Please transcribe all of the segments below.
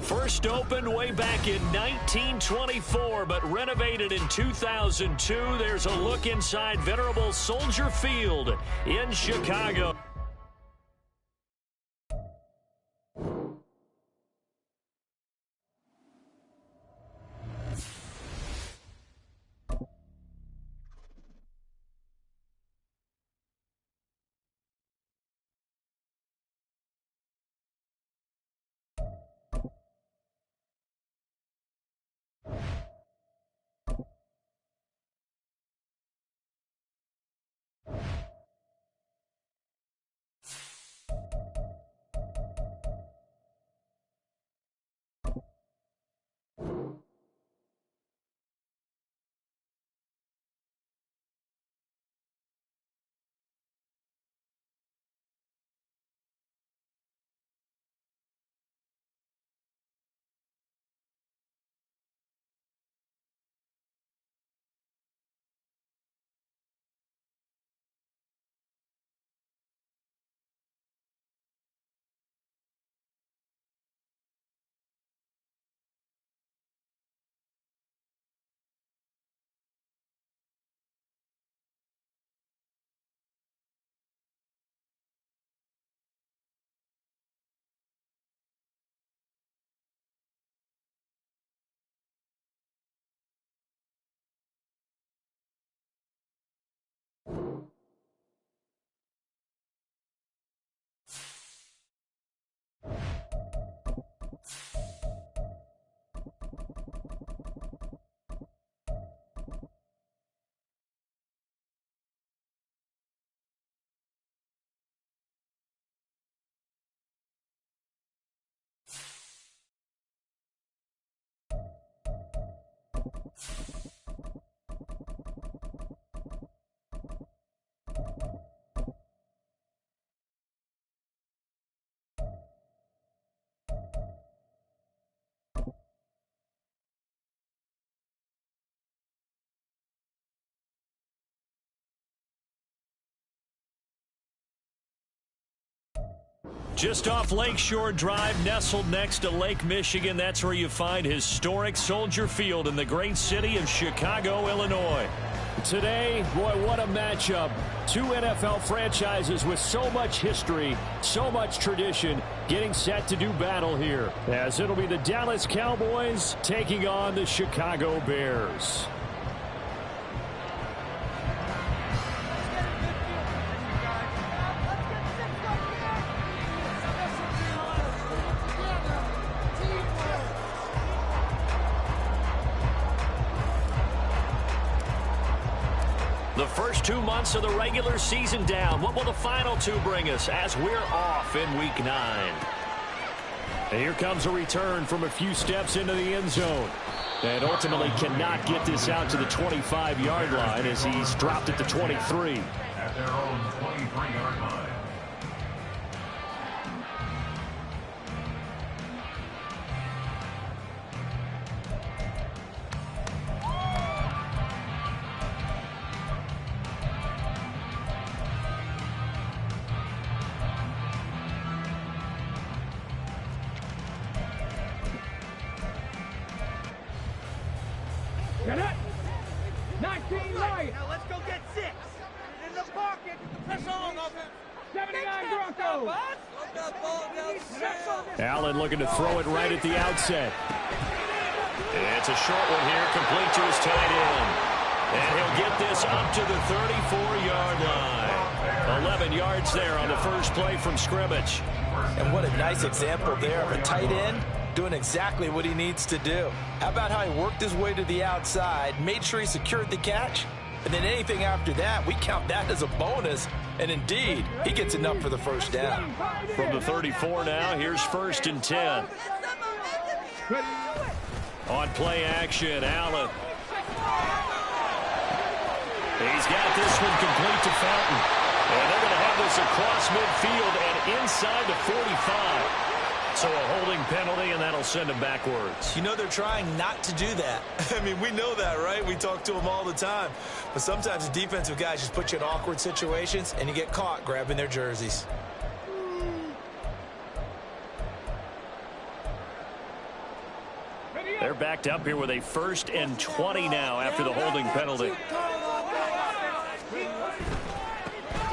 First opened way back in 1924, but renovated in 2002. There's a look inside venerable Soldier Field in Chicago. Just off Lakeshore Drive, nestled next to Lake Michigan. That's where you find historic Soldier Field in the great city of Chicago, Illinois. Today, boy, what a matchup. Two NFL franchises with so much history, so much tradition, getting set to do battle here, as it'll be the Dallas Cowboys taking on the Chicago Bears. The first 2 months of the regular season down. What will the final two bring us as we're off in Week 9? And here comes a return from a few steps into the end zone. And ultimately cannot get this out to the 25-yard line as he's dropped at the 23. At their own 23-yard line. Get it? 19 right. Now let's go get 6. In the pocket. Press on. 79 Broncos. Allen looking to throw it right at the outset. It's a short one here, complete to his tight end. And he'll get this up to the 34-yard line. 11 yards there on the first play from scrimmage. And what a nice example there of a tight end doing exactly what he needs to do. How about how he worked his way to the outside, made sure he secured the catch, and then anything after that, we count that as a bonus. And indeed, he gets enough for the first down. From the 34 now, here's 1st and 10. On play action, Allen. He's got this one complete to Fountain. And they're going to have this across midfield and inside the 45. So a holding penalty, and that'll send him backwards. You know they're trying not to do that. I mean, we know that, right? We talk to them all the time. But sometimes the defensive guys just put you in awkward situations, and you get caught grabbing their jerseys. They're backed up here with a 1st and 20 now after the holding penalty.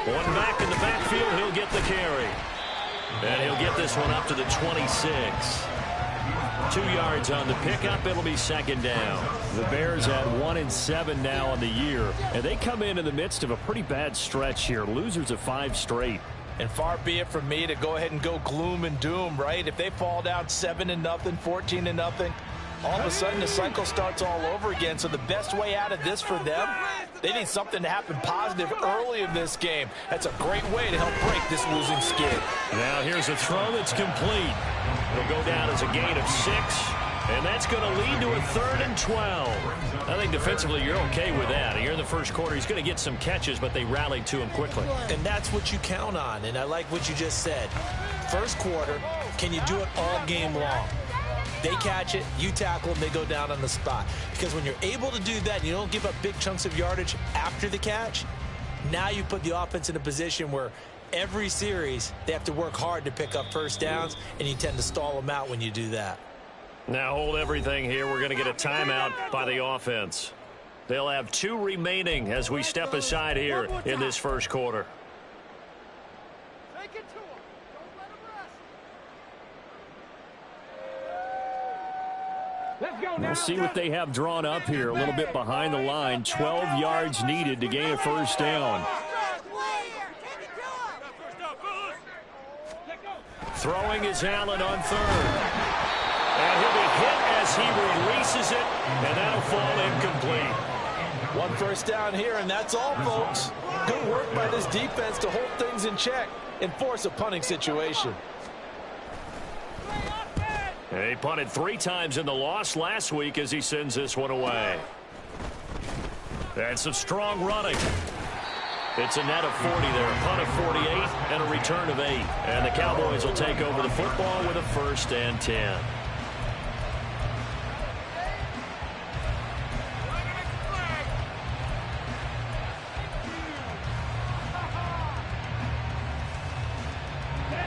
One back in the backfield, he'll get the carry. And he'll get this one up to the 26. 2 yards on the pickup. It'll be 2nd down. The Bears at 1-7 now on the year. And they come in the midst of a pretty bad stretch here. Losers of 5 straight. And far be it from me to go ahead and go gloom and doom, right? If they fall down 7-0, 14-0, all of a sudden the cycle starts all over again. So the best way out of this for them, they need something to happen positive early in this game. That's a great way to help break this losing skid. Now here's a throw that's complete. It'll go down as a gain of 6, and that's going to lead to a 3rd and 12. I think defensively you're okay with that. Here in the first quarter, he's going to get some catches, but they rallied to him quickly. And that's what you count on, and I like what you just said. First quarter, can you do it all game long? They catch it, you tackle them, they go down on the spot. Because when you're able to do that, and you don't give up big chunks of yardage after the catch, now you put the offense in a position where every series they have to work hard to pick up first downs, and you tend to stall them out when you do that. Now hold everything here. We're going to get a timeout by the offense. They'll have 2 remaining as we step aside here in this first quarter. Take it to him. Don't let him rest. Let's go now. We'll see what they have drawn up here. A little bit behind the line. 12 yards needed to gain a first down. Throwing is Allen on 3rd. And he'll be hit as he releases it, and that'll fall incomplete. 1 first down here, and that's all, folks. Good work by this defense to hold things in check and force a punting situation. He punted 3 times in the loss last week as he sends this one away. And some strong running. It's a net of 40 there, a punt of 48, and a return of 8. And the Cowboys will take over the football with a 1st and 10.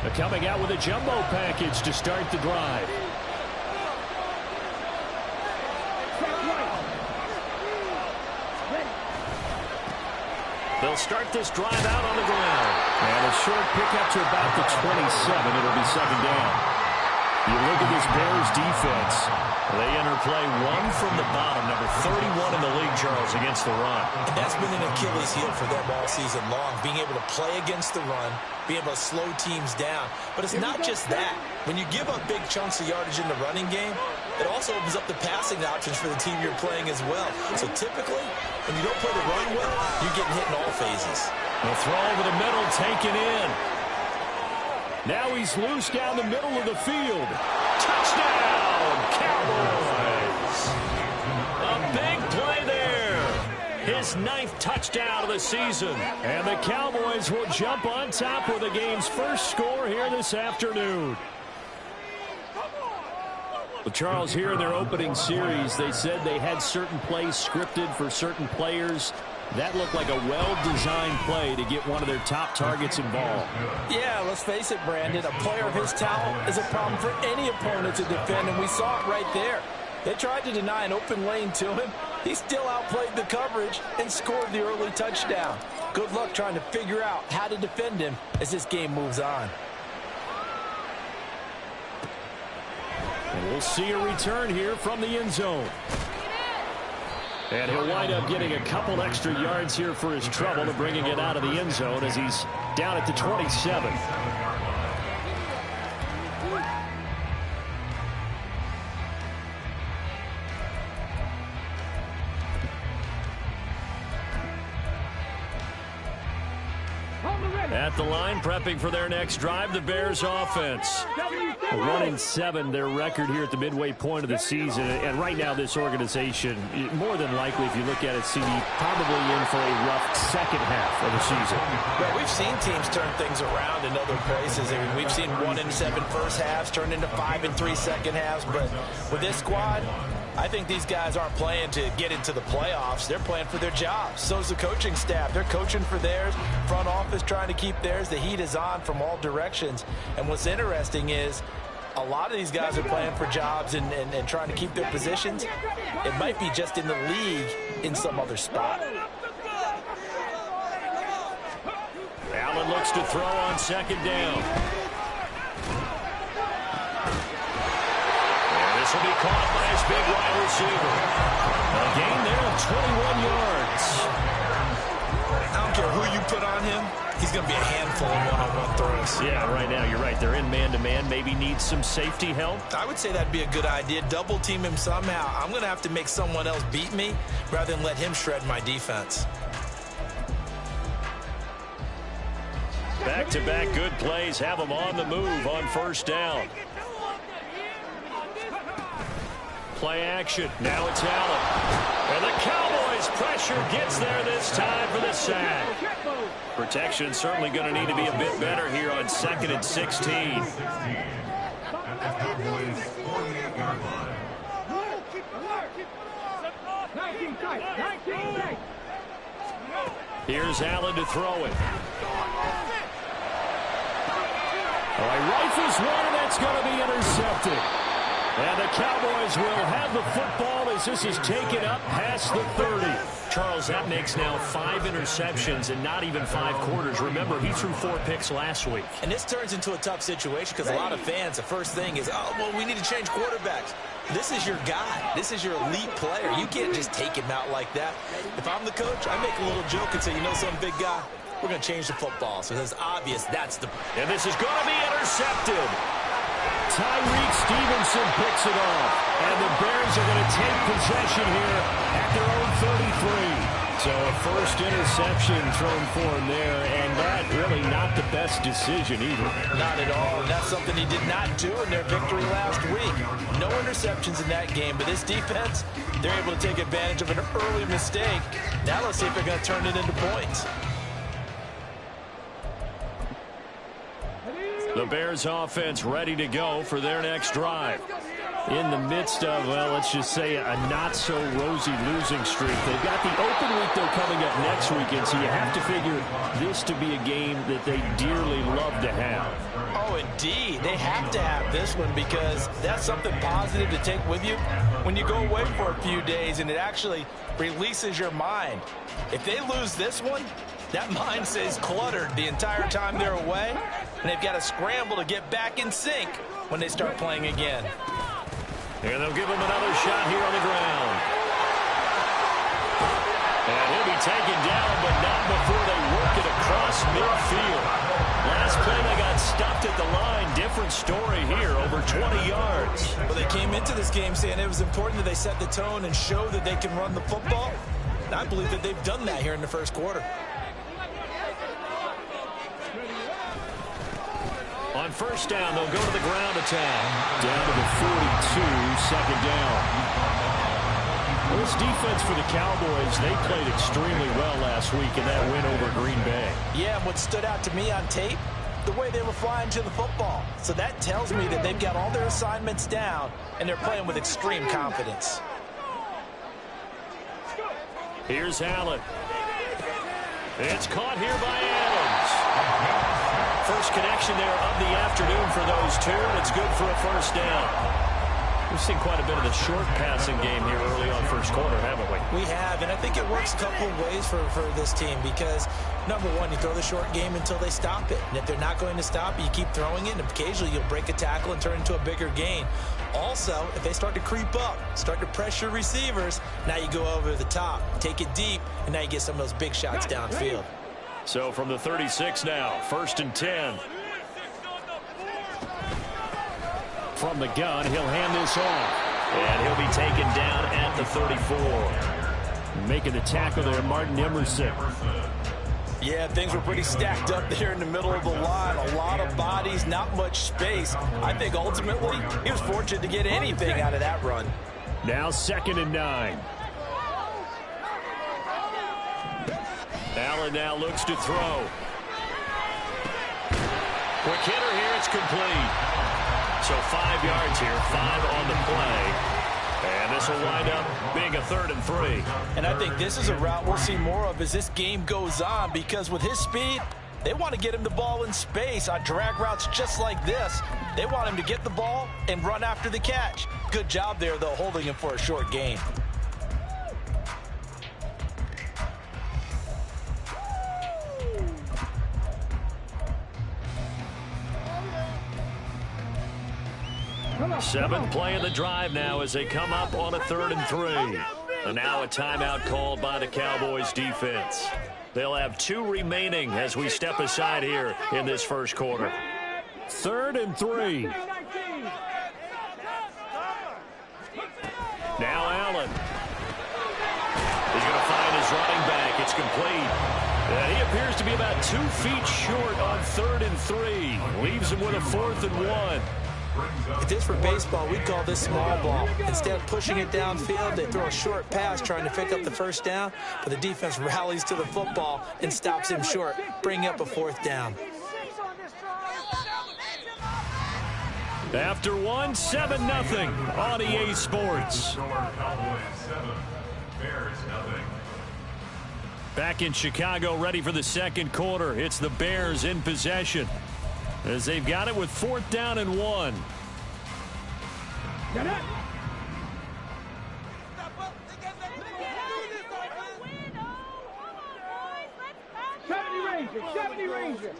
They're coming out with a jumbo package to start the drive. They'll start this drive out on the ground. And a short pickup to about the 27. It'll be 2nd down. You look at this Bears defense. They interplay 1 from the bottom, number 31 in the league, Charles, against the run. And that's been an Achilles heel for them all season long, being able to play against the run, being able to slow teams down. But it's not just that. When you give up big chunks of yardage in the running game, it also opens up the passing options for the team you're playing as well. So typically, when you don't play the run well, you're getting hit in all phases. The throw over the middle, taken in. Now he's loose down the middle of the field. Touchdown, Cowboys! A big play there. His 9th touchdown of the season. And the Cowboys will jump on top with the game's first score here this afternoon. Well, Charles, here in their opening series, they said they had certain plays scripted for certain players. That looked like a well-designed play to get one of their top targets involved. Yeah, let's face it, Brandon. A player of his talent is a problem for any opponent to defend, and we saw it right there. They tried to deny an open lane to him. He still outplayed the coverage and scored the early touchdown. Good luck trying to figure out how to defend him as this game moves on. And we'll see a return here from the end zone. And he'll wind up getting a couple extra yards here for his trouble and bringing it out of the end zone as he's down at the 27. On the ready. At the line, prepping for their next drive, the Bears offense. 1-7, their record here at the midway point of the season. And right now, this organization, more than likely, if you look at it, CD, probably in for a rough second half of the season. Well, we've seen teams turn things around in other places. I mean, we've seen 1-7 first halves turn into 5-3 second halves. But with this squad, I think these guys aren't playing to get into the playoffs. They're playing for their jobs. So's the coaching staff. They're coaching for theirs. Front office trying to keep theirs. The heat is on from all directions. And what's interesting is a lot of these guys are playing for jobs and trying to keep their positions. It might be just in the league in some other spot. Allen looks to throw on second down. This will be caught by his big wide receiver. A gain there of 21 yards. I don't care who you put on him. He's going to be a handful of one-on-one throws. Yeah, right now, you're right. They're in man-to-man. Maybe needs some safety help. I would say that'd be a good idea. Double team him somehow. I'm going to have to make someone else beat me rather than let him shred my defense. Back-to-back good plays have them on the move on first down. Play action. Now it's Allen. And the Cowboys pressure gets there this time for the sack. Protection certainly going to need to be a bit better here on 2nd and 16. At the Cowboys 48-yard line. 19 tight. 19 tight. Here's Allen to throw it. Oh, he rifles one, and that's going to be intercepted. And the Cowboys will have the football as this is taken up past the 30. Charles, that makes now 5 interceptions and not even 5 quarters. Remember, he threw 4 picks last week. And this turns into a tough situation because a lot of fans, the first thing is, oh, well, we need to change quarterbacks. This is your guy. This is your elite player. You can't just take him out like that. If I'm the coach, I make a little joke and say, you know, some big guy, we're going to change the football. So it's obvious that's the... And this is going to be intercepted. Tyreek Stevenson picks it off. And the Bears are going to take possession here at their own 33. So a first interception thrown for him there, and that really not the best decision either. Not at all, and that's something he did not do in their victory last week. No interceptions in that game, but this defense, they're able to take advantage of an early mistake. Now let's see if they're going to turn it into points. The Bears offense ready to go for their next drive. In the midst of, well, let's just say a not-so-rosy losing streak. They've got the open week, though, coming up next weekend, so you have to figure this to be a game that they dearly love to have. Oh, indeed. They have to have this one because that's something positive to take with you when you go away for a few days, and it actually releases your mind. If they lose this one, that mind stays cluttered the entire time they're away, and they've got to scramble to get back in sync when they start playing again. And they'll give him another shot here on the ground. And he'll be taken down, but not before they work it across midfield. Last play, they got stuffed at the line. Different story here, over 20 yards. Well, they came into this game saying it was important that they set the tone and show that they can run the football. And I believe that they've done that here in the first quarter. On first down, they'll go to the ground attack. Down to the 42, second down. Well, this defense for the Cowboys, they played extremely well last week in that win over Green Bay. Yeah, and what stood out to me on tape, the way they were flying to the football. So that tells me that they've got all their assignments down, and they're playing with extreme confidence. Here's Allen. It's caught here by Adams. First connection there of the afternoon for those two, and it's good for a first down. We've seen quite a bit of the short passing game here early on first quarter, haven't we? We have, and I think it works a couple of ways for this team because, number one, you throw the short game until they stop it. And if they're not going to stop it, you keep throwing it, and occasionally you'll break a tackle and turn it into a bigger gain. Also, if they start to creep up, start to pressure receivers, now you go over the top, take it deep, and now you get some of those big shots downfield. So from the 36 now, 1st and 10. From the gun, he'll hand this off. And he'll be taken down at the 34. Making the tackle there, Martin Emerson. Yeah, things were pretty stacked up there in the middle of the line. A lot of bodies, not much space. I think ultimately he was fortunate to get anything out of that run. Now 2nd and 9. Allen now looks to throw. Quick hitter here, it's complete. So 5 yards here, 5 on the play. And this will wind up being a 3rd and 3. And I think this is a route we'll see more of as this game goes on, because with his speed, they want to get him the ball in space on drag routes just like this. They want him to get the ball and run after the catch. Good job there, though, holding him for a short gain. Seventh play of the drive now as they come up on a 3rd and 3. And now a timeout called by the Cowboys defense. They'll have 2 remaining as we step aside here in this first quarter. 3rd and 3. Now Allen. He's going to find his running back. It's complete. And he appears to be about 2 feet short on 3rd and 3. Leaves him with a 4th and 1. If this were baseball, we'd call this small ball. Instead of pushing it downfield, they throw a short pass trying to pick up the 1st down, but the defense rallies to the football and stops him short, bringing up a 4th down. After 1, 7-0 on EA Sports. Back in Chicago, ready for the 2nd quarter. It's the Bears in possession, as they've got it with 4th down and 1. Get it. 70 Ranger.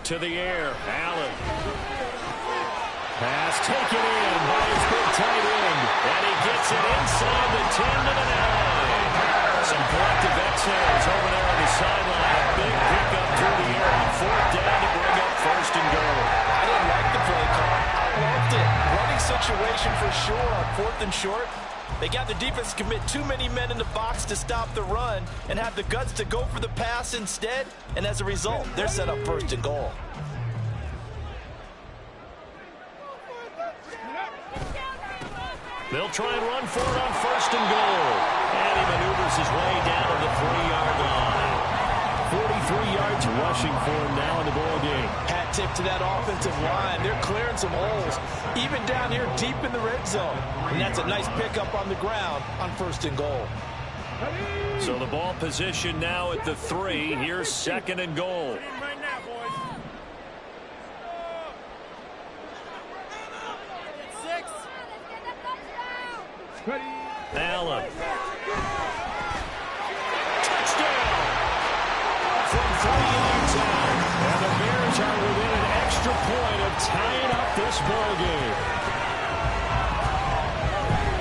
To the air, Allen. Pass taken in by his big tight end. And he gets it inside the 10 to the 9. Some collective exhales over there on the sideline. A big pickup through the air on 4th down to bring up 1st and goal. I didn't like the play call. I loved it. Running situation for sure on 4th and short. They got the defense to commit too many men in the box to stop the run and have the guts to go for the pass instead. And as a result, they're set up 1st and goal. They'll try and run for it on 1st and goal. And he maneuvers his way down to the 3-yard line. 43 yards rushing for him now in the ball game. Hat tip to that offensive line. They're clearing some holes, even down here deep in the red zone. And that's a nice pickup on the ground on 1st and goal. So the ball position now at the 3. Here's 2nd and goal. Allen. Touchdown! From 3 yards out. And the Bears are within an extra point of tying up this ball game.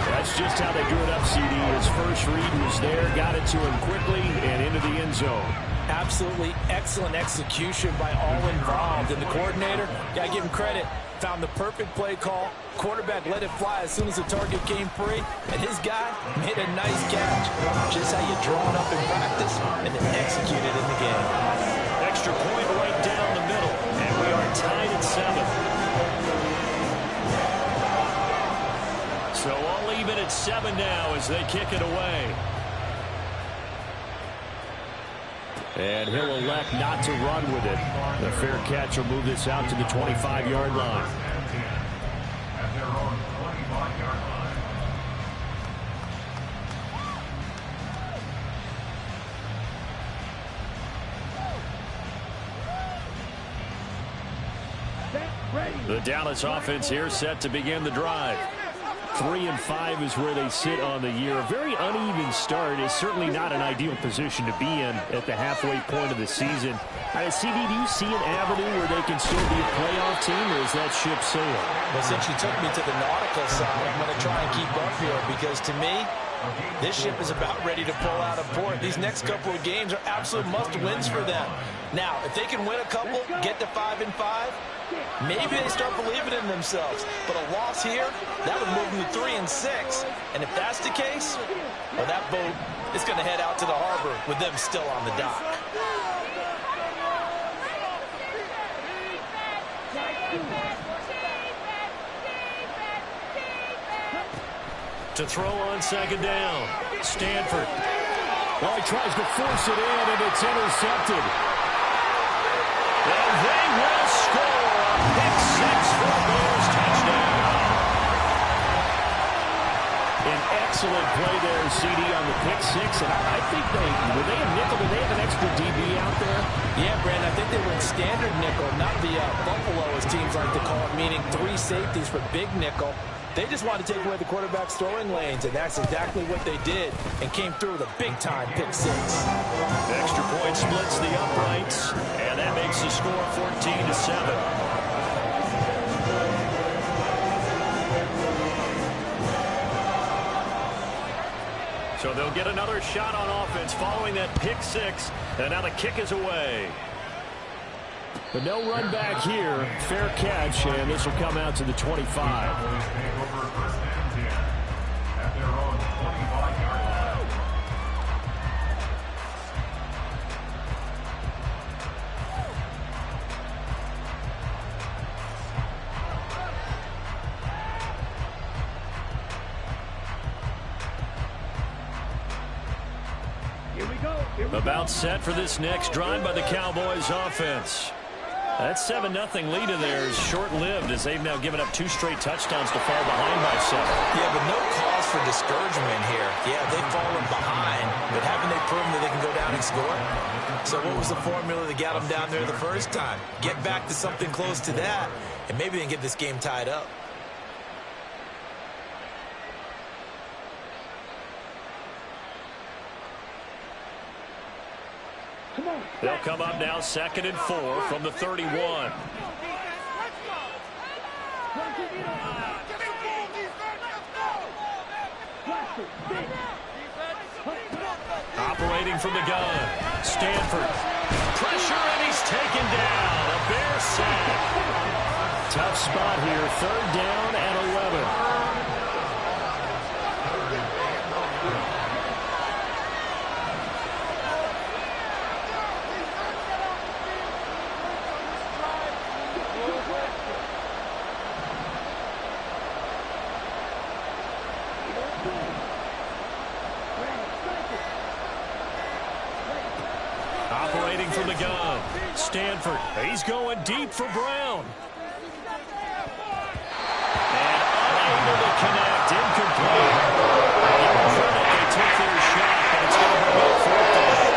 That's just how they drew it up, CD. His first read was there, got it to him quickly, and into the end zone. Absolutely excellent execution by all involved. And the coordinator, got to give him credit, found the perfect play call. Quarterback let it fly as soon as the target came free, and his guy made a nice catch. Just how you draw it up in practice and then execute it in the game. Extra point right down the middle, and we are tied at 7. So all even at 7 now as they kick it away. And he'll elect not to run with it. The fair catch will move this out to the 25-yard line. At their own 25-yard line. The Dallas offense here set to begin the drive. 3 and 5 is where they sit on the year. A very uneven start is certainly not an ideal position to be in at the halfway point of the season. CD, do you see an avenue where they can still be a playoff team, or is that ship sailing? Well, since you took me to the nautical side, I'm going to try and keep up here because to me, This ship is about ready to pull out of port. These next couple of games are absolute must-wins for them. Now, if they can win a couple, get to 5-5, maybe they start believing in themselves. But a loss here, that would move them to 3-6. And if that's the case, well, that boat is going to head out to the harbor with them still on the dock. To throw on second down. Stanford. Well, he tries to force it in, and it's intercepted. And they will score a pick six for a Bears touchdown. An excellent play there, CD, on the pick six. And I think were they a nickel? Did they have an extra DB out there? Yeah, Brandon, I think they went standard nickel, not the buffalo, as teams like to call it, meaning 3 safeties for big nickel. They just wanted to take away the quarterback's throwing lanes, and that's exactly what they did, and came through with a big-time pick six. Extra point splits the uprights, and that makes the score 14-7. So they'll get another shot on offense following that pick six, and now the kick is away. But no run back here. Fair catch, and this will come out to the 25. About set for this next drive by the Cowboys offense. That 7-0 lead of theirs short-lived, as they've now given up 2 straight touchdowns to fall behind by 7. Yeah, but no cause for discouragement here. Yeah, they've fallen behind, but haven't they proven that they can go down and score? So what was the formula that got them down there the first time? Get back to something close to that, and maybe they can get this game tied up. They'll come up now 2nd and 4 from the 31. Operating from the gun. Stanford. Pressure, and he's taken down. A Bear sack. Tough spot here. 3rd down and 11. Operating from the gun. Stanford. He's going deep for Brown. And unable to connect. Incomplete. They took their shot, but it's going to bring up 4th down.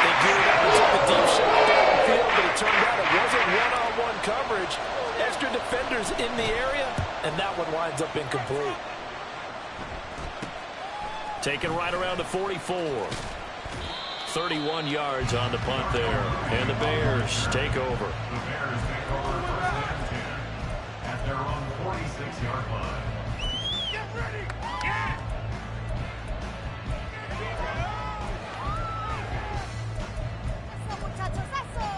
They geared up and took the deep shot down the field, but it turned out it wasn't one-on-one coverage. Extra defenders in the area, and that one winds up incomplete. Taken right around to 44. 31 yards on the punt there. And the Bears take over. The Bears take over 1st and 10 at their own 46-yard line. Get ready! Yeah! ¡Eso, muchachos, eso!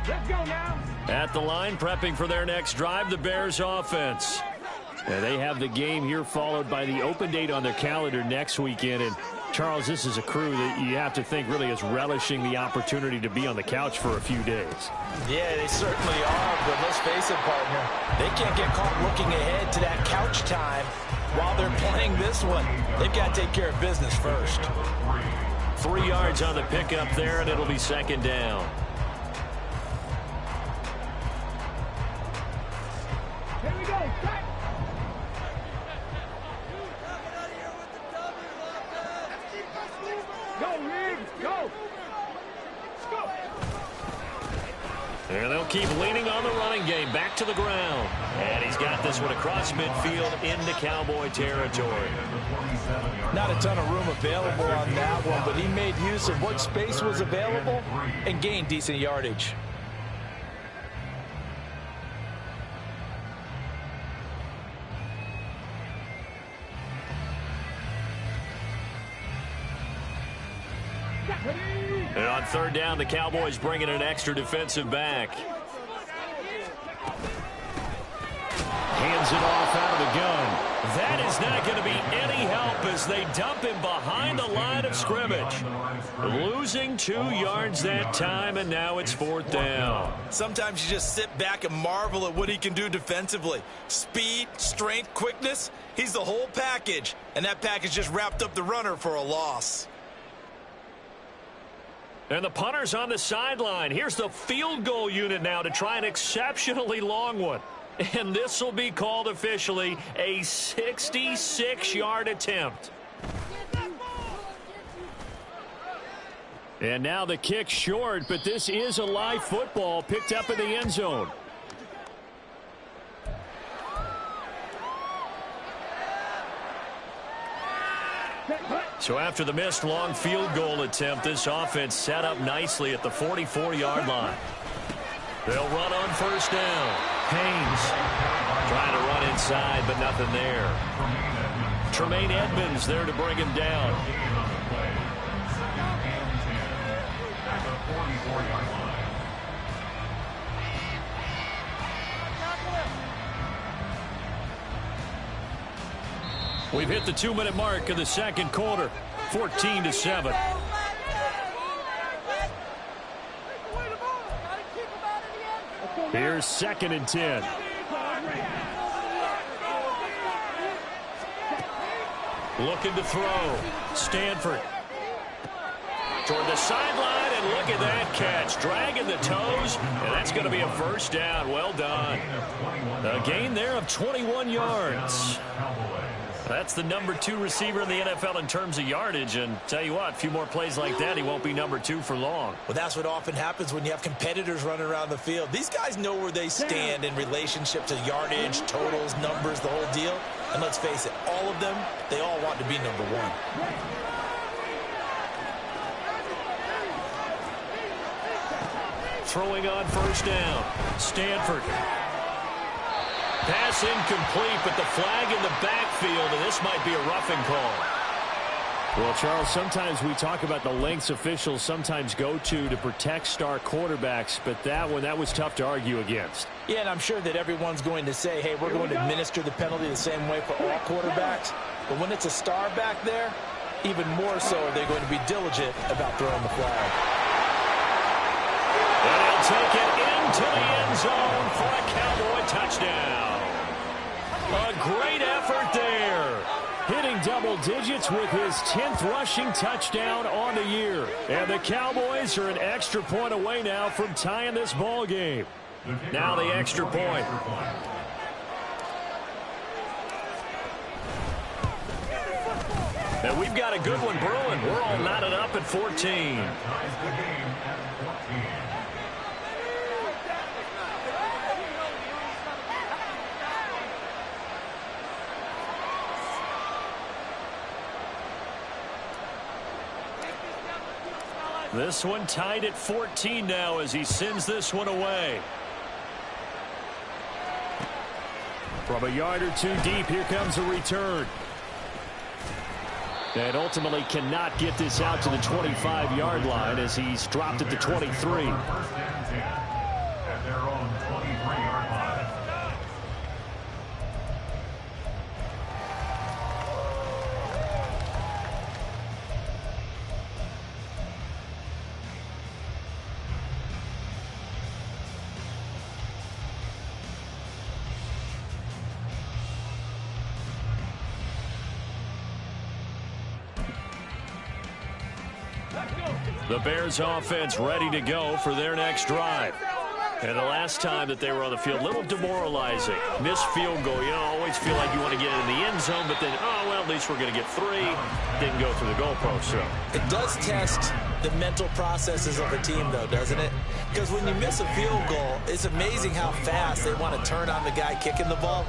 Let's go now. At the line, prepping for their next drive, the Bears offense. And they have the game here followed by the open date on their calendar next weekend. And, Charles, this is a crew that you have to think really is relishing the opportunity to be on the couch for a few days. Yeah, they certainly are, but let's face it, partner. They can't get caught looking ahead to that couch time while they're playing this one. They've got to take care of business first. 3 yards on the pickup there, and it'll be 2nd down. Here we go. Cut. Go, Riggs. Go. Let's go. And they'll keep leaning on the running game. Back to the ground. And he's got this one across midfield into Cowboy territory. Not a ton of room available on that one, but made use of what space was available and gained decent yardage. And on third down, the Cowboys bring in an extra defensive back. Hands it off out of the gun. That is not going to be any help as they dump him behind the line of scrimmage. Losing 2 yards that time, and now it's fourth down. Sometimes you just sit back and marvel at what he can do defensively. Speed, strength, quickness, he's the whole package. And that package just wrapped up the runner for a loss. And the punter's on the sideline. Here's the field goal unit now to try an exceptionally long one. And this will be called officially a 66-yard attempt. And now the kick short, but this is a live football picked up in the end zone. So after the missed long field goal attempt, this offense set up nicely at the 44-yard line. They'll run on first down. Haynes trying to run inside, but nothing there. Tremaine Edmonds there to bring him down. We've hit the 2-minute mark of the second quarter. 14-7. Here's 2nd and 10. Looking to throw. Stanford. Toward the sideline, and look at that catch. Dragging the toes, and that's going to be a first down. Well done. A gain there of 21 yards. That's the number 2 receiver in the NFL in terms of yardage. And tell you what, a few more plays like that, he won't be number 2 for long. Well, that's what often happens when you have competitors running around the field. These guys know where they stand in relationship to yardage, totals, numbers, the whole deal. And let's face it, all of them, they all want to be number 1. Throwing on first down. Stanford. Pass incomplete, but the flag in the backfield, and this might be a roughing call. Well, Charles, sometimes we talk about the lengths officials sometimes go to protect star quarterbacks, but that was tough to argue against. Yeah, and I'm sure that everyone's going to say, hey, we're going to administer the penalty the same way for all quarterbacks. But when it's a star back there, even more so are they going to be diligent about throwing the flag. And he'll take it into the end zone for a Cowboy touchdown. A great effort there. Hitting double digits with his 10th rushing touchdown on the year. And the Cowboys are an extra point away now from tying this ball game. Now the extra point. And we've got a good one brewing. We're all knotted up at 14. This one tied at 14 now as he sends this one away. From a yard or 2 deep, here comes a return. And ultimately cannot get this out to the 25-yard line as he's dropped at the 23. First and 10 at their own 23-yard line. The Bears offense ready to go for their next drive. And the last time that they were on the field, a little demoralizing. Missed field goal. You know, always feel like you want to get it in the end zone, but then, oh, well, at least we're going to get 3. Didn't go through the goalpost, so. It does test the mental processes of a team, though, doesn't it? Because when you miss a field goal, it's amazing how fast they want to turn on the guy kicking the ball.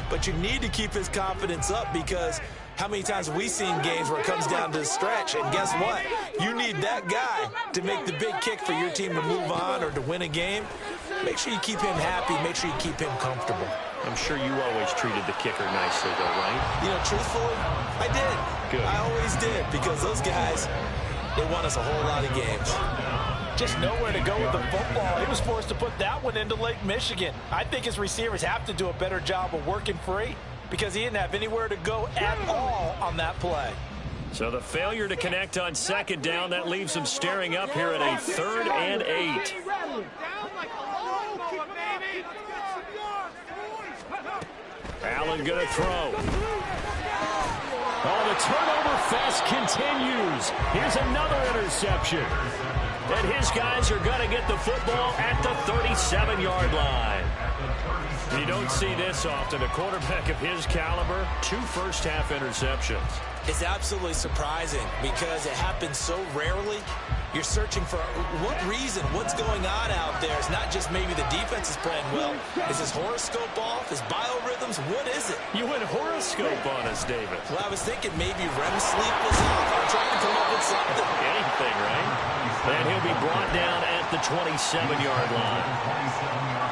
But you need to keep his confidence up because How many times have we seen games where it comes down to the stretch, and guess what? You need that guy to make the big kick for your team to move on or to win a game. Make sure you keep him happy. Make sure you keep him comfortable. I'm sure you always treated the kicker nicely, though, right? You know, truthfully, I did. Good. I always did, because those guys, they won us a whole lot of games. Just nowhere to go with the football. He was forced to put that one into Lake Michigan. I think his receivers have to do a better job of working free because he didn't have anywhere to go at all on that play. So the failure to connect on second down, that leaves him staring up here at a 3rd and 8. Allen going to throw. Oh, the turnover fest continues. Here's another interception. And his guys are going to get the football at the 37-yard line. You don't see this often. A quarterback of his caliber, 2 first-half interceptions. It's absolutely surprising because it happens so rarely. You're searching for what reason, what's going on out there. It's not just maybe the defense is playing well. Is his horoscope off? His biorhythms? What is it? You went horoscope on us, David. Well, I was thinking maybe REM sleep was off. I'm trying to come up with something. Anything, right? And he'll be brought down at the 27-yard line.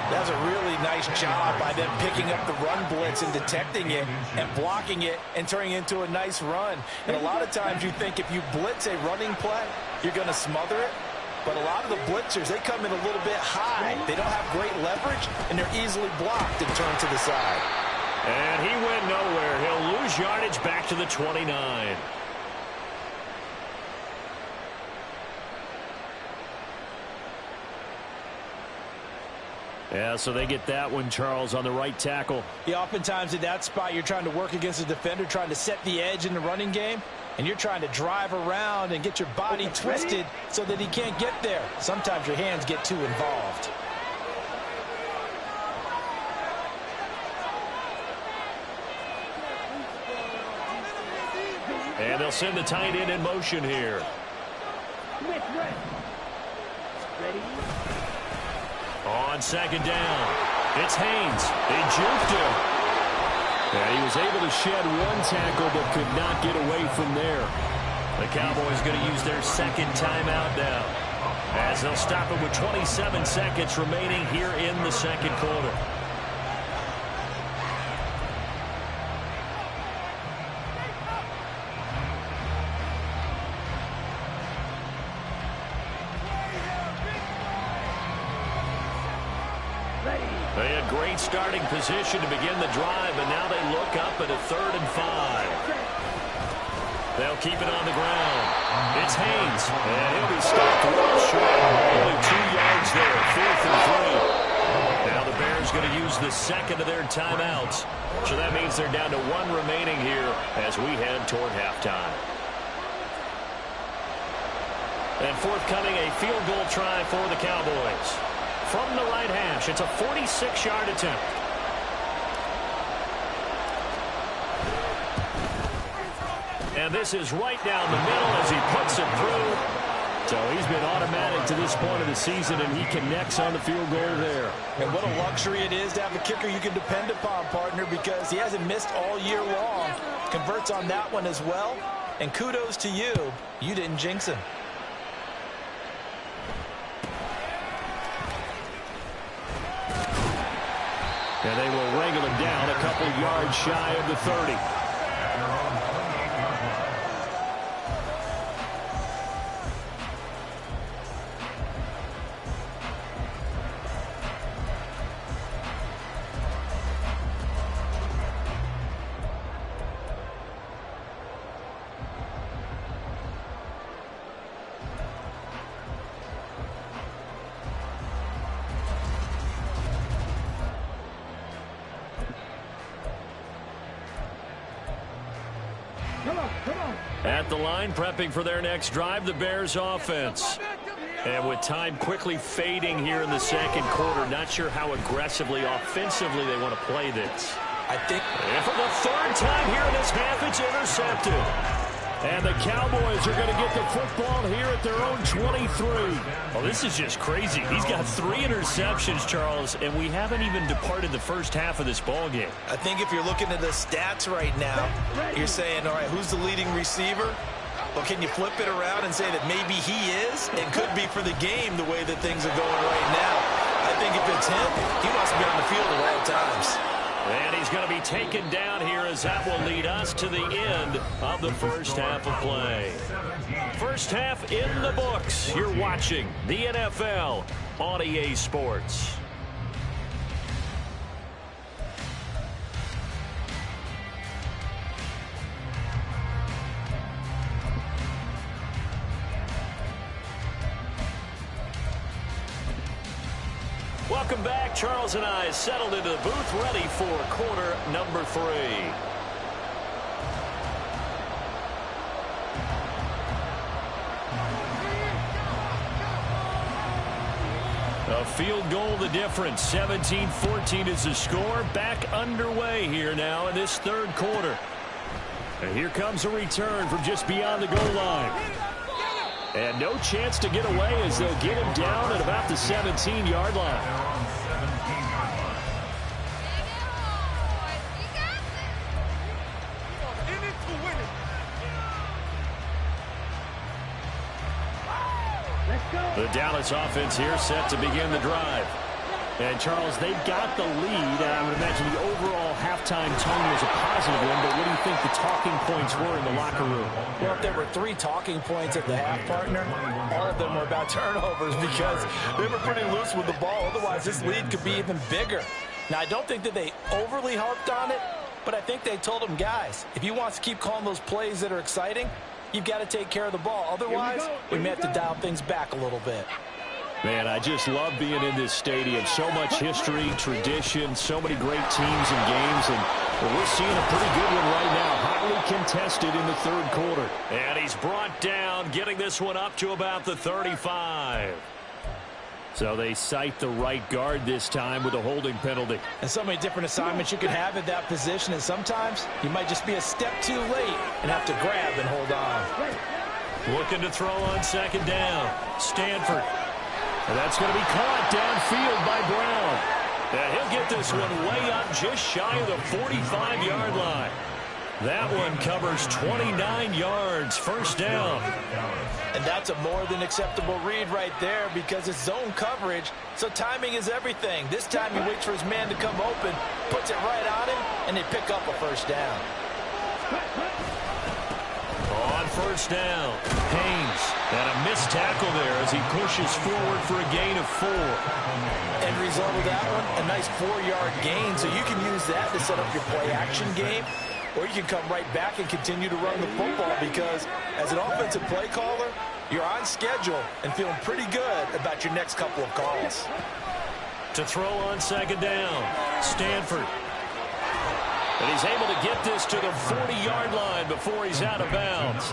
That was a really nice job by them picking up the run blitz and detecting it and blocking it and turning it into a nice run. And a lot of times you think if you blitz a running play, you're going to smother it. But a lot of the blitzers, they come in a little bit high. They don't have great leverage, and they're easily blocked and turned to the side. And he went nowhere. He'll lose yardage back to the 29. Yeah, so they get that one, Charles, on the right tackle. Yeah, oftentimes in that spot, you're trying to work against a defender, trying to set the edge in the running game, and you're trying to drive around and get your body twisted so that he can't get there. Sometimes your hands get too involved. And they'll send the tight end in motion here. Ready? On second down, it's Haynes. They juked him. Yeah, he was able to shed one tackle but could not get away from there. The Cowboys going to use their second timeout now, as they'll stop it with 27 seconds remaining here in the second quarter. They had great starting position to begin the drive, and now they look up at a 3rd and 5. They'll keep it on the ground. It's Haynes, and he'll be stopped well short. Only 2 yards there, 4th and 3. Now the Bears going to use the second of their timeouts. So that means they're down to 1 remaining here as we head toward halftime. And forthcoming, a field goal try for the Cowboys. From the right hash, it's a 46-yard attempt. And this is right down the middle as he puts it through. So he's been automatic to this point of the season, and he connects on the field goal there. And what a luxury it is to have a kicker you can depend upon, partner, because he hasn't missed all year long. Converts on that one as well. And kudos to you. You didn't jinx him. And they will wrangle him down a couple yards shy of the 30. At the line, prepping for their next drive, the Bears offense. And with time quickly fading here in the second quarter, not sure how aggressively, offensively they want to play this. I think. And for the 3rd time here in this half, it's intercepted. And the Cowboys are going to get the football here at their own 23. Well, this is just crazy. He's got 3 interceptions, Charles, and we haven't even departed the first half of this ball game. I think if you're looking at the stats right now, you're saying, all right, who's the leading receiver? Well, can you flip it around and say that maybe he is? It could be for the game the way that things are going right now. I think if it's him, he wants to be on the field at all times. And he's going to be taken down here as that will lead us to the end of the first half of play. First half in the books. You're watching the NFL on EA Sports. Welcome back. Charles and I settled into the booth, ready for quarter number 3. A field goal the difference. 17-14 is the score. Back underway here now in this third quarter. And here comes a return from just beyond the goal line. And no chance to get away as they'll get him down at about the 17-yard line. The Dallas offense here set to begin the drive. And, Charles, they've got the lead. I would imagine the overall halftime tone was a positive one, but what do you think the talking points were in the locker room? Well, if there were 3 talking points at the half, partner, all of them were about turnovers because they were pretty loose with the ball. Otherwise, this lead could be even bigger. Now, I don't think that they overly harped on it, but I think they told them, guys, if you want to keep calling those plays that are exciting, you've got to take care of the ball. Otherwise, we may have to dial things back a little bit. Man, I just love being in this stadium. So much history, tradition, so many great teams and games, and we're seeing a pretty good one right now. Hotly contested in the third quarter. And he's brought down, getting this one up to about the 35. So they cite the right guard this time with a holding penalty. And so many different assignments you could have at that position, and sometimes you might just be a step too late and have to grab and hold on. Looking to throw on second down. Stanford. And that's going to be caught downfield by Brown. And he'll get this one way up just shy of the 45-yard line. That one covers 29 yards, first down. And that's a more than acceptable read right there because it's zone coverage, so timing is everything. This time he waits for his man to come open, puts it right on him, and they pick up a first down. On first down, Haynes. And a missed tackle there as he pushes forward for a gain of 4. End result of that one, a nice 4-yard gain, so you can use that to set up your play-action game. Or you can come right back and continue to run the football because as an offensive play caller, you're on schedule and feeling pretty good about your next couple of calls. To throw on second down, Stanford. And he's able to get this to the 40-yard line before he's out of bounds.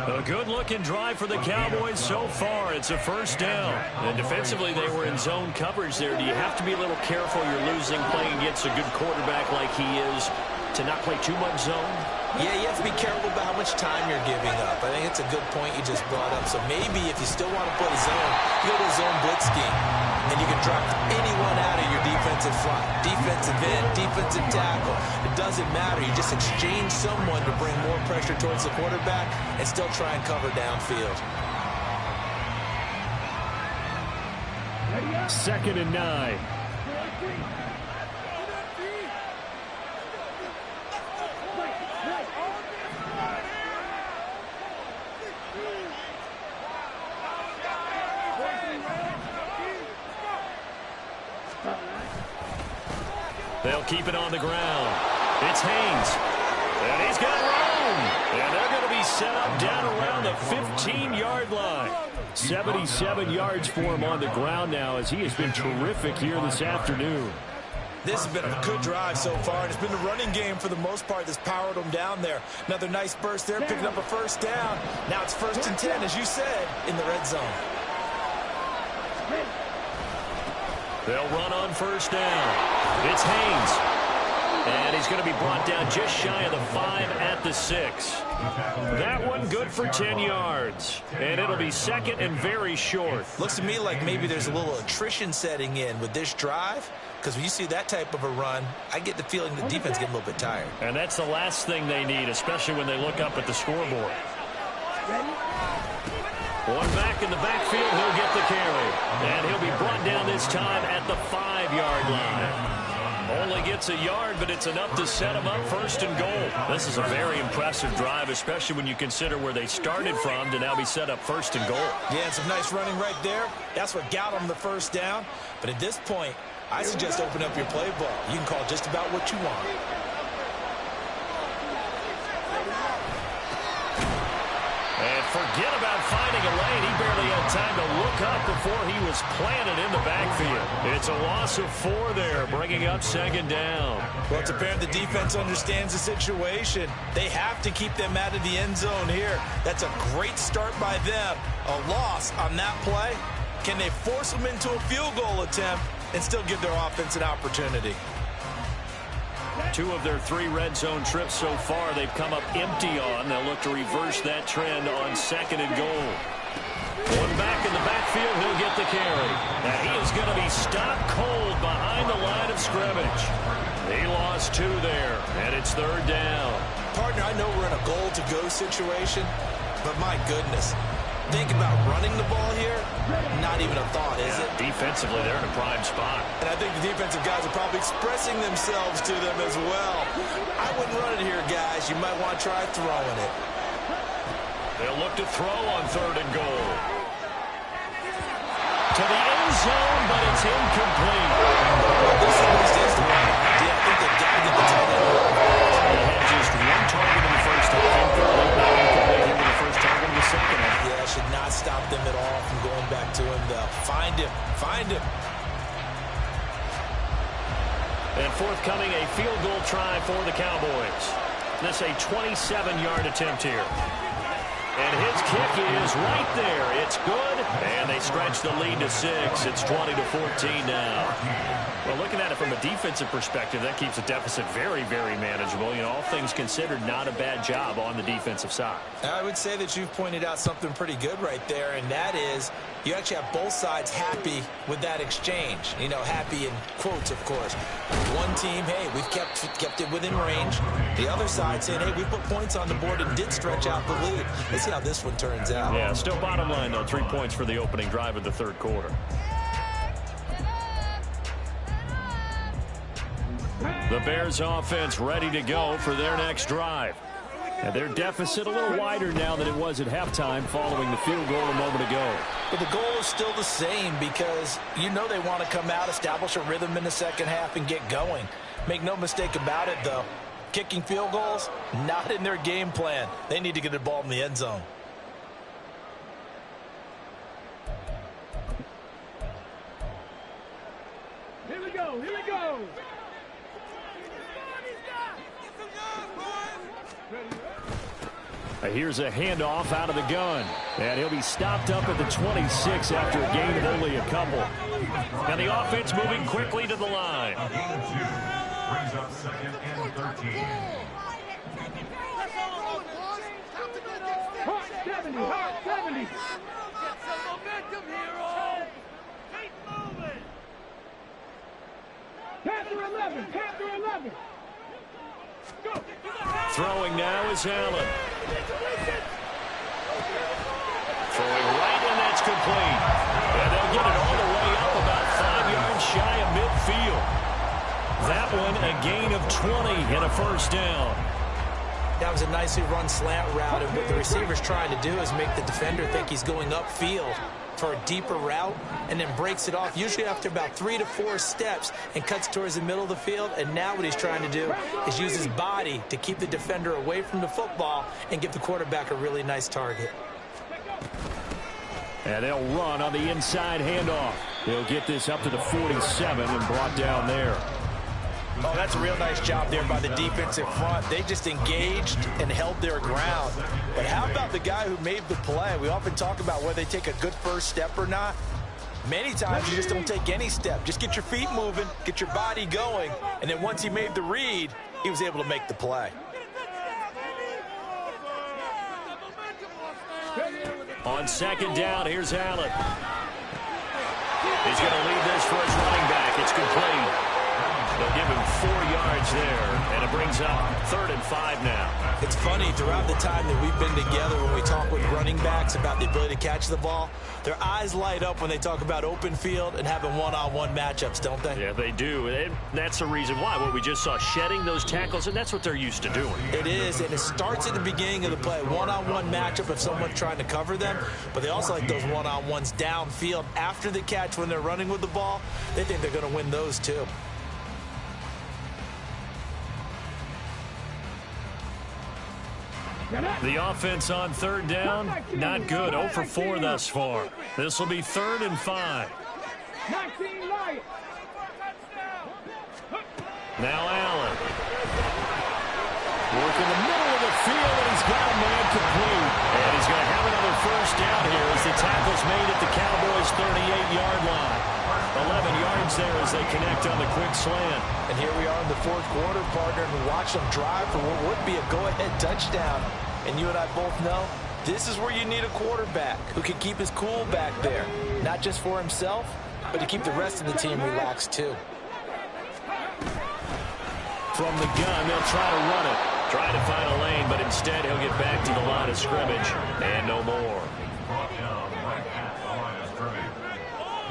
A good-looking drive for the Cowboys so far. It's a first down. And defensively, they were in zone coverage there. Do you have to be a little careful you're losing playing against a good quarterback like he is to not play too much zone? Yeah, you have to be careful about how much time you're giving up. I think it's a good point you just brought up. So maybe if you still want to play zone, you go to a zone blitz scheme. And you can drop anyone out of your defensive front. Defensive end, defensive tackle. It doesn't matter. You just exchange someone to bring more pressure towards the quarterback and still try and cover downfield. 2nd and 9. They'll keep it on the ground. It's Haynes. And he's got room. And they're going to be set up down around the 15-yard line. 77 yards for him on the ground now as he has been terrific here this afternoon. This has been a good drive so far, and it's been the running game for the most part that's powered them down there. Another nice burst there, picking up a first down. Now it's 1st and 10, as you said, in the red zone. They'll run on first down. It's Haynes. And he's going to be brought down just shy of the 5 at the 6. That one good for 10 yards. And it'll be second and very short. Looks to me like maybe there's a little attrition setting in with this drive. Because when you see that type of a run, I get the feeling the defense getting a little bit tired. And that's the last thing they need, especially when they look up at the scoreboard. One back in the backfield, he'll get the carry. And he'll be brought down this time at the 5-yard line. Only gets a yard, but it's enough to set him up first and goal. This is a very impressive drive, especially when you consider where they started from to now be set up first and goal. Yeah, and some nice running right there. That's what got them the first down. But at this point, I suggest open up your playbook. You can call just about what you want. And forget about finding a lane. He barely had time to look up before he was planted in the backfield. It's a loss of 4 there, bringing up second down. Well, it's apparent the defense understands the situation. They have to keep them out of the end zone here. That's a great start by them. A loss on that play. Can they force them into a field goal attempt and still give their offense an opportunity? 2 of their 3 red zone trips so far they've come up empty on. They'll look to reverse that trend on second and goal. One back in the backfield, he'll get the carry. Now he is going to be stopped cold behind the line of scrimmage. He lost 2 there, and it's third down. Partner, I know we're in a goal-to-go situation, but my goodness. Think about running the ball here. Not even a thought, is it? Defensively, they're in a prime spot. And I think the defensive guys are probably expressing themselves to them as well. I wouldn't run it here, guys. You might want to try throwing it. They'll look to throw on third and goal. To the end zone, but it's incomplete. This is the one. Yeah, I think they've got to get the tight end. They had just 1 target in the first half. Incomplete here with the first target in the second half. Yeah, should not stop them at all from going back to him, though. Find him. Find him. And forthcoming, a field goal try for the Cowboys. This a 27-yard attempt here. And his kick is right there. It's good. And they stretch the lead to 6. It's 20-14 now. Well, looking at it from a defensive perspective, that keeps the deficit very, very manageable. You know, all things considered, not a bad job on the defensive side. I would say that you've pointed out something pretty good right there, and that is you actually have both sides happy with that exchange. You know, happy in quotes, of course. One team, hey, we've kept it within range. The other side saying, hey, we put points on the board and did stretch out the lead. Let's see how this one turns out. Yeah, still bottom line, though, 3 points for the opening drive of the third quarter. The Bears offense ready to go for their next drive. And their deficit a little wider now than it was at halftime following the field goal a moment ago. But the goal is still the same because you know they want to come out, establish a rhythm in the second half, and get going. Make no mistake about it, though. Kicking field goals, not in their game plan. They need to get the ball in the end zone. Here we go. Here we go. Here's a handoff out of the gun. And he'll be stopped up at the 26 after a gain of only a couple. And the offense moving quickly to the line. Gain 2 brings up second and 13. Hot 70. Hot 70. Get some momentum, hero. Keep moving. Panther 11. Panther 11. Go. Throwing now is Allen. Throwing right, and that's complete. And they'll get it all the way up about 5 yards shy of midfield. That one a gain of 20 and a first down. That was a nicely run slant route, and what the receiver's trying to do is make the defender think he's going upfield for a deeper route and then breaks it off, usually after about 3 to 4 steps, and cuts towards the middle of the field. And now what he's trying to do is use his body to keep the defender away from the football and give the quarterback a really nice target. And they'll run on the inside handoff. They'll get this up to the 47 and brought down there. Oh, that's a real nice job there by the defensive front. They just engaged and held their ground. But how about the guy who made the play? We often talk about whether they take a good first step or not. Many times you just don't take any step. Just get your feet moving, get your body going, and then once he made the read, he was able to make the play. On second down, here's Allen. He's going to lead this for his running back. It's complete. They'll give him 4 yards there, and it brings up 3rd and 5 now. It's funny, throughout the time that we've been together, when we talk with running backs about the ability to catch the ball, their eyes light up when they talk about open field and having one-on-one matchups, don't they? Yeah, they do. And that's the reason why. What we just saw, shedding those tackles, and that's what they're used to doing. It is, and it starts at the beginning of the play. One-on-one matchup if someone's trying to cover them, but they also like those one-on-ones downfield after the catch when they're running with the ball. They think they're going to win those too. The offense on 3rd down, not good. 0 for 4 thus far. This will be 3rd and 5. Now Allen. Working the middle of the field, and he's got a man complete. And he's going to have another 1st down here as the tackle's made at the Cowboys' 38-yard line. 11 yards there as they connect on the quick slant. And here we are in the 4th quarter, partner, and we watch them drive for what would be a go-ahead touchdown. And you and I both know this is where you need a quarterback who can keep his cool back there. Not just for himself, but to keep the rest of the team relaxed too. From the gun, they'll try to run it. Try to find a lane, but instead he'll get back to the line of scrimmage. And no more. Brought down right at the line of scrimmage.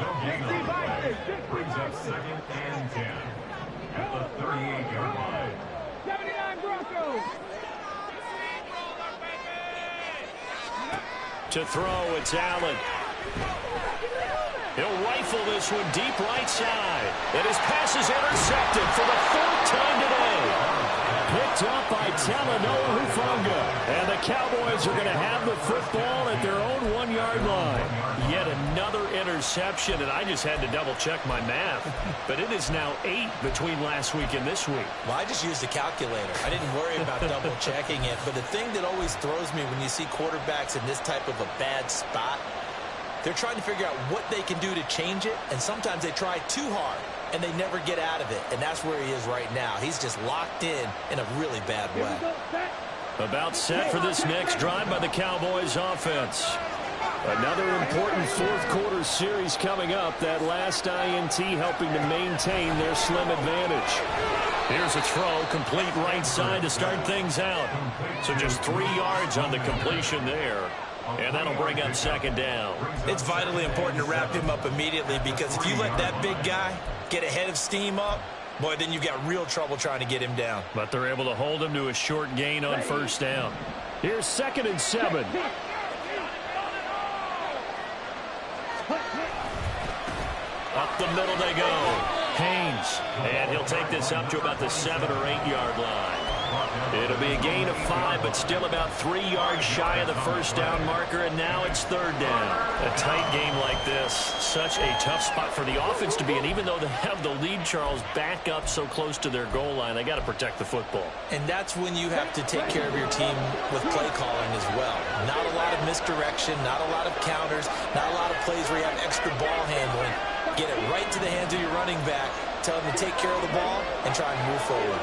No gain on the play. Brings up 2nd and 10 at the 38-yard line. 79 Broncos. To throw, it's Allen. He'll rifle this one deep right side. And his pass is intercepted for the 4th time today. Picked up by Talanoa Hufanga. And the Cowboys are going to have the football at their own 1-yard line. Yet another interception, and I just had to double-check my math. But it is now 8 between last week and this week. Well, I just used a calculator. I didn't worry about double-checking it. But the thing that always throws me when you see quarterbacks in this type of a bad spot, they're trying to figure out what they can do to change it, and sometimes they try too hard, and they never get out of it. And that's where he is right now. He's just locked in a really bad way. About set for this next drive by the Cowboys offense. Another important 4th quarter series coming up. That last INT helping to maintain their slim advantage. Here's a throw, complete right side to start things out. So just 3 yards on the completion there. And that'll bring up 2nd down. It's vitally important to wrap him up immediately, because if you let that big guy get ahead of steam up, boy, then you've got real trouble trying to get him down. But they're able to hold him to a short gain on 1st down. Here's 2nd and 7. Up the middle they go. Haynes. And he'll take this up to about the 7 or 8 yard line. It'll be a gain of 5, but still about 3 yards shy of the 1st down marker, and now it's 3rd down. A tight game like this, such a tough spot for the offense to be in. Even though they have the lead, Charles, back up so close to their goal line, they got to protect the football. And that's when you have to take care of your team with play calling as well. Not a lot of misdirection, not a lot of counters, not a lot of plays where you have extra ball handling. Get it right to the hands of your running back, tell him to take care of the ball, and try and move forward.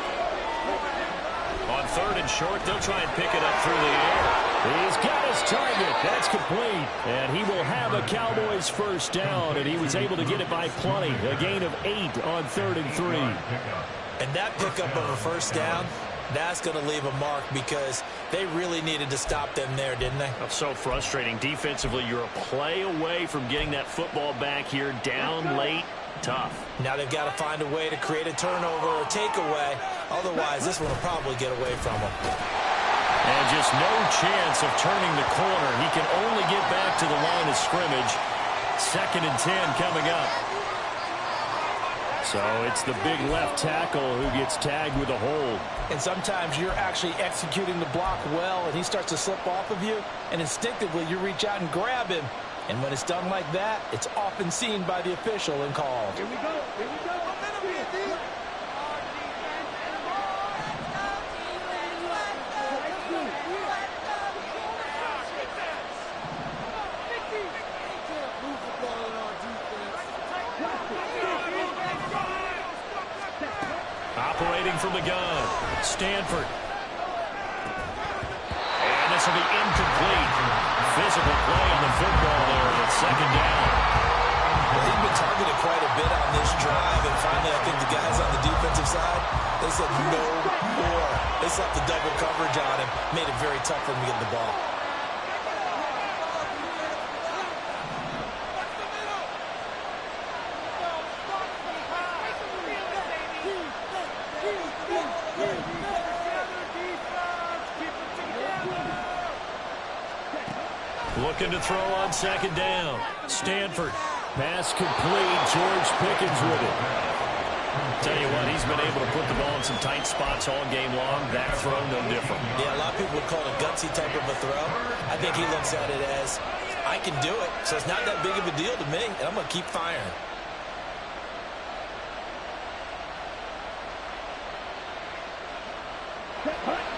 On 3rd and short, they'll try and pick it up through the air. He's got his target. That's complete. And he will have a Cowboys 1st down, and he was able to get it by plenty. A gain of 8 on 3rd and 3. And that pickup of a 1st down, that's going to leave a mark, because they really needed to stop them there, didn't they? That's so frustrating. Defensively, you're a play away from getting that football back here, down late. Tough. Now they've got to find a way to create a turnover or takeaway. Otherwise, this one will probably get away from them. And just no chance of turning the corner. He can only get back to the line of scrimmage. 2nd and 10 coming up. So it's the big left tackle who gets tagged with a hold. And sometimes you're actually executing the block well, and he starts to slip off of you, and instinctively you reach out and grab him. And when it's done like that, it's often seen by the official and called. Here we go. Here we go. loading from the gun. Stanford. And this will be incomplete. Physical play on the football there, and it's second down. Well, he's been targeted quite a bit on this drive, and finally I think the guys on the defensive side, they said no more. They slapped the double coverage on him, made it very tough for him to get the ball. Looking to throw on second down. Stanford. Pass complete. George Pickens with it. Tell you what, he's been able to put the ball in some tight spots all game long. That throw, no different. Yeah, a lot of people would call it a gutsy type of a throw. I think he looks at it as, I can do it, so it's not that big of a deal to me, and I'm going to keep firing.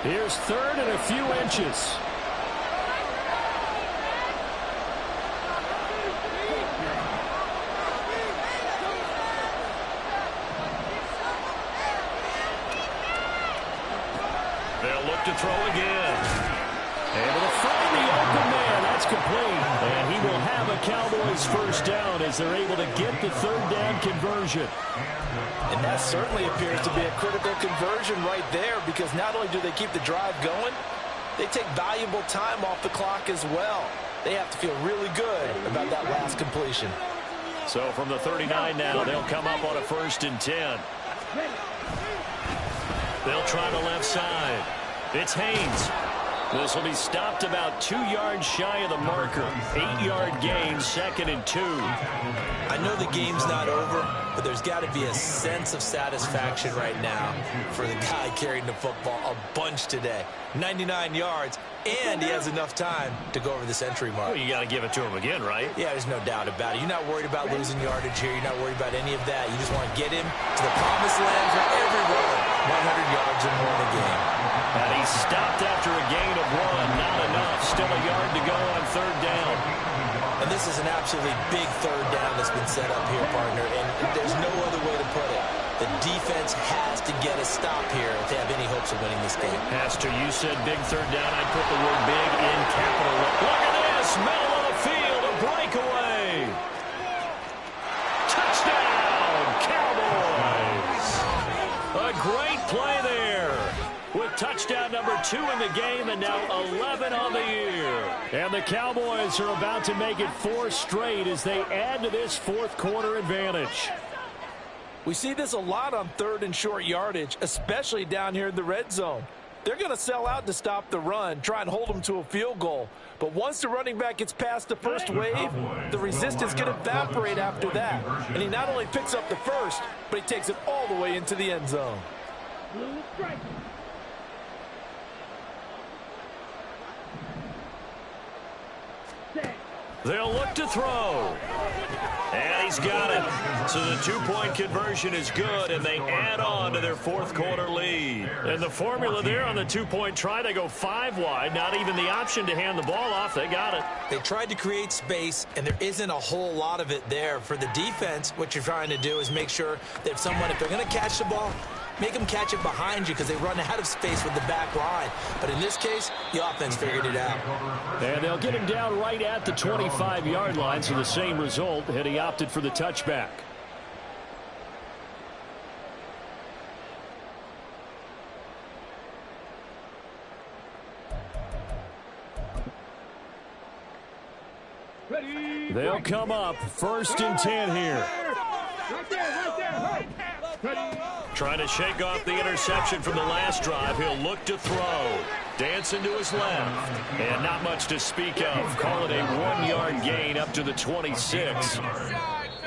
Here's third and a few inches. They'll look to throw again. Able to find the open man. That's complete. And he will have a Cowboys first down as they're able to get the third down conversion. And that certainly appears to be a critical conversion right there, because not only do they keep the drive going, they take valuable time off the clock as well. They have to feel really good about that last completion. So from the 39 now, they'll come up on a 1st and 10. They'll try the left side. It's Haynes. This will be stopped about 2 yards shy of the marker. 8-yard gain, 2nd and 2. I know the game's not over, but there's got to be a sense of satisfaction right now for the guy carrying the football a bunch today. 99 yards, and he has enough time to go over the century mark. Well, you got to give it to him again, right? Yeah, there's no doubt about it. You're not worried about losing yardage here. You're not worried about any of that. You just want to get him to the promised land for every run. 100 yards or more in a game. And he's stopped after a gain of 1. Not enough. Still a yard to go on 3rd down. And this is an absolutely big 3rd down that's been set up here, partner. And there's no other way to put it. The defense has to get a stop here if they have any hopes of winning this game. Has to. You said big 3rd down. I'd put the word big in capital. Look at this. Middle of the field. A breakaway. Touchdown, Cowboys. A great play there. With touchdown number 2 in the game, and now 11 on the year. And the Cowboys are about to make it 4 straight as they add to this 4th quarter advantage. We see this a lot on 3rd and short yardage, especially down here in the red zone. They're going to sell out to stop the run, try and hold them to a field goal. But once the running back gets past the first wave, the resistance can evaporate after that. And he not only picks up the first, but he takes it all the way into the end zone. They'll look to throw. And he's got it. So the 2-point conversion is good, and they add on to their 4th quarter lead. And the formula there on the 2-point try, they go 5 wide. Not even the option to hand the ball off. They got it. They tried to create space, and there isn't a whole lot of it there. For the defense, what you're trying to do is make sure that if they're going to catch the ball, make them catch it behind you because they run out of space with the back line. But in this case, the offense figured it out. And they'll get him down right at the 25-yard line, so the same result, and he opted for the touchback. They'll come up 1st and 10 here. Trying to shake off the interception from the last drive. He'll look to throw. Dancing to his left. And not much to speak of. Call it a 1-yard gain up to the 26.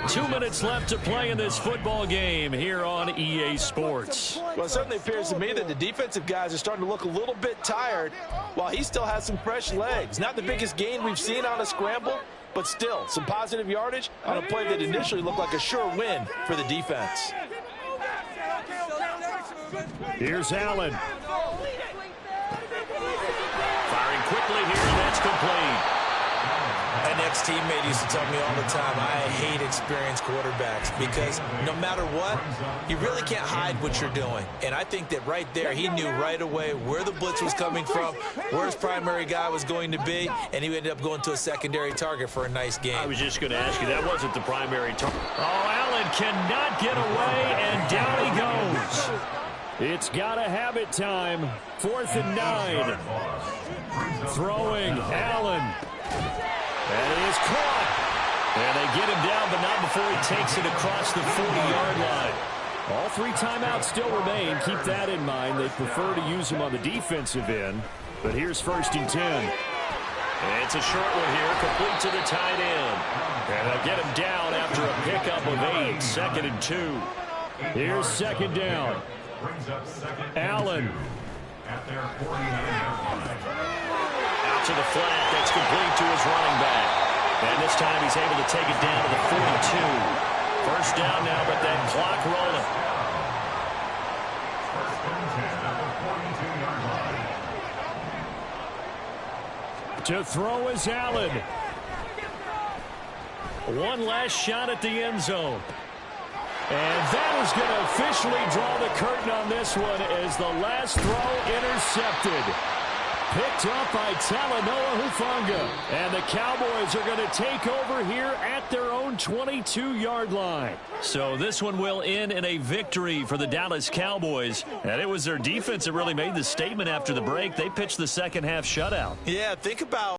2 minutes left to play in this football game here on EA Sports. Well, it certainly appears to me that the defensive guys are starting to look a little bit tired while he still has some fresh legs. Not the biggest gain we've seen on a scramble, but still some positive yardage on a play that initially looked like a sure win for the defense. Here's Allen. Firing quickly here, and that's complete. And My next teammate used to tell me all the time, I hate experienced quarterbacks because no matter what, you really can't hide what you're doing. And I think that right there, he knew right away where the blitz was coming from, where his primary guy was going to be, and he ended up going to a secondary target for a nice game. I was just going to ask you, that wasn't the primary target. Oh, Allen cannot get away, and down he goes. It's got to have it time. 4th and 9. Throwing, Allen. And he is caught. And they get him down, but not before he takes it across the 40-yard line. All 3 timeouts still remain. Keep that in mind. They prefer to use him on the defensive end. But here's 1st and 10. And it's a short one here, complete to the tight end. And they'll get him down after a pickup of 8. 2nd and 2. Here's 2nd down. Allen. At their 49-yard line. Out to the flat. That's complete to his running back. And this time he's able to take it down to the 42. 1st down now, but that clock rolling. 1st and 10 at the 42-yard line. To throw is Allen. One last shot at the end zone. And that is going to officially draw the curtain on this one as the last throw intercepted. Picked up by Talanoa Hufanga. And the Cowboys are going to take over here at their own 22-yard line. So this one will end in a victory for the Dallas Cowboys. And it was their defense that really made the statement after the break. They pitched the second half shutout. Yeah, think about